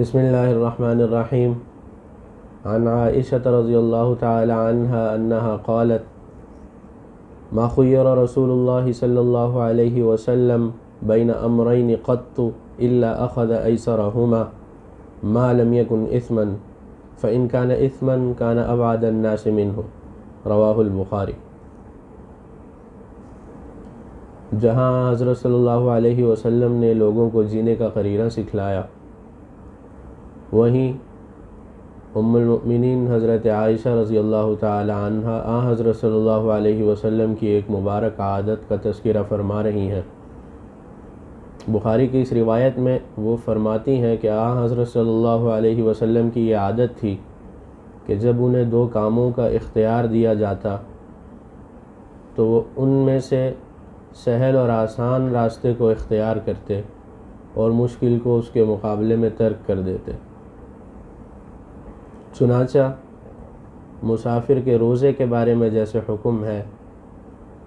بسم اللہ الرحمن الرحیم عن عائشة رضی اللہ تعالی عنہا انہا قالت ما خیر رسول اللہ صلی اللہ علیہ وسلم بین امرین قط الا اخذ ایسرہما ما لم یکن اثما فإن كان اثما كان ابعد الناس منه رواہ البخاری۔ جہاں حضرت صلی اللہ علیہ وسلم نے لوگوں کو جینے کا قریرہ سکھلایا، وہیں ام المؤمنین حضرت عائشہ رضی اللہ تعالی عنہا حضرت صلی اللہ علیہ وسلم کی ایک مبارک عادت کا تذکرہ فرما رہی ہیں۔ بخاری کی اس روایت میں وہ فرماتی ہیں کہ حضرت صلی اللہ علیہ وسلم کی یہ عادت تھی کہ جب انہیں دو کاموں کا اختیار دیا جاتا تو وہ ان میں سے سہل اور آسان راستے کو اختیار کرتے اور مشکل کو اس کے مقابلے میں ترک کر دیتے۔ چنانچہ مسافر کے روزے کے بارے میں جیسے حکم ہے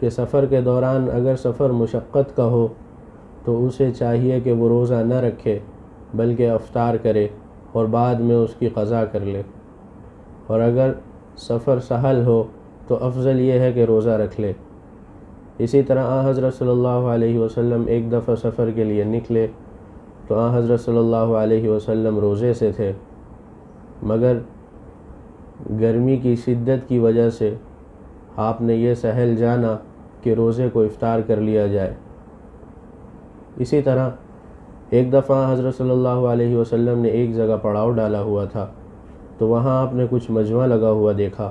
کہ سفر کے دوران اگر سفر مشقت کا ہو تو اسے چاہیے کہ وہ روزہ نہ رکھے بلکہ افطار کرے اور بعد میں اس کی قضا کر لے، اور اگر سفر سہل ہو تو افضل یہ ہے کہ روزہ رکھ لے۔ اسی طرح حضرت صلی اللہ علیہ وسلم ایک دفعہ سفر کے لیے نکلے تو حضرت صلی اللہ علیہ وسلم روزے سے تھے، مگر گرمی کی شدت کی وجہ سے آپ نے یہ سہل جانا کہ روزے کو افطار کر لیا جائے۔ اسی طرح ایک دفعہ حضرت صلی اللہ علیہ وسلم نے ایک جگہ پڑاؤ ڈالا ہوا تھا تو وہاں آپ نے کچھ مجمع لگا ہوا دیکھا۔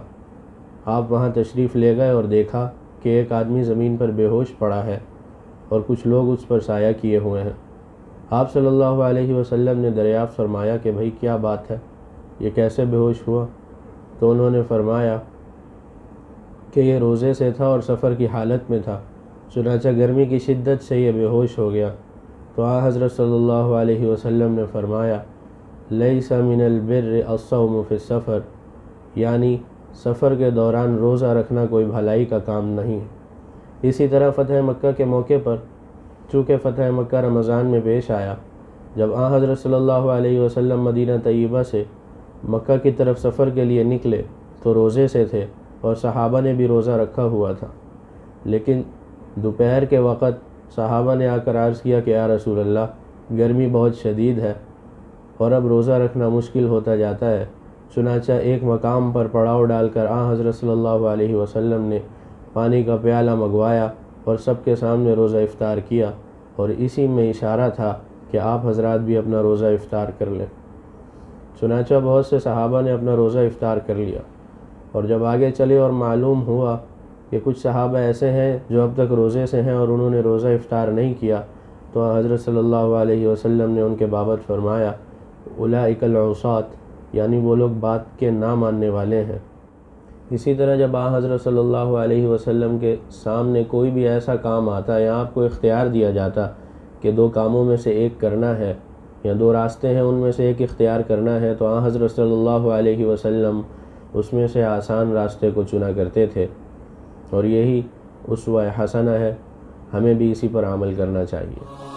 آپ وہاں تشریف لے گئے اور دیکھا کہ ایک آدمی زمین پر بے ہوش پڑا ہے اور کچھ لوگ اس پر سایہ کیے ہوئے ہیں۔ آپ صلی اللہ علیہ وسلم نے دریافت فرمایا کہ بھئی کیا بات ہے، یہ کیسے بے ہوش ہوا؟ تو انہوں نے فرمایا کہ یہ روزے سے تھا اور سفر کی حالت میں تھا، چنانچہ گرمی کی شدت سے یہ بے ہوش ہو گیا۔ تو حضرت صلی اللہ علیہ وسلم نے فرمایا لیس من البر الصوم فی السفر، یعنی سفر کے دوران روزہ رکھنا کوئی بھلائی کا کام نہیں۔ اسی طرح فتح مکہ کے موقع پر چونکہ فتح مکہ رمضان میں پیش آیا، جب حضرت صلی اللہ علیہ وسلم مدینہ طیبہ سے مکہ کی طرف سفر کے لیے نکلے تو روزے سے تھے اور صحابہ نے بھی روزہ رکھا ہوا تھا، لیکن دوپہر کے وقت صحابہ نے آ کر عرض کیا کہ یا رسول اللہ، گرمی بہت شدید ہے اور اب روزہ رکھنا مشکل ہوتا جاتا ہے۔ چنانچہ ایک مقام پر پڑاؤ ڈال کر حضرت صلی اللہ علیہ وسلم نے پانی کا پیالہ منگوایا اور سب کے سامنے روزہ افطار کیا، اور اسی میں اشارہ تھا کہ آپ حضرات بھی اپنا روزہ افطار کر لیں۔ چنانچہ بہت سے صحابہ نے اپنا روزہ افطار کر لیا، اور جب آگے چلے اور معلوم ہوا کہ کچھ صحابہ ایسے ہیں جو اب تک روزے سے ہیں اور انہوں نے روزہ افطار نہیں کیا، تو حضرت صلی اللہ علیہ وسلم نے ان کے بابت فرمایا اولئک العصاة، یعنی وہ لوگ بات کے نہ ماننے والے ہیں۔ اسی طرح جب حضرت صلی اللہ علیہ وسلم کے سامنے کوئی بھی ایسا کام آتا یا آپ کو اختیار دیا جاتا کہ دو کاموں میں سے ایک کرنا ہے یا دو راستے ہیں ان میں سے ایک اختیار کرنا ہے، تو حضرت صلی اللہ علیہ وسلم اس میں سے آسان راستے کو چنا کرتے تھے، اور یہی اسوہ حسنہ ہے، ہمیں بھی اسی پر عمل کرنا چاہیے۔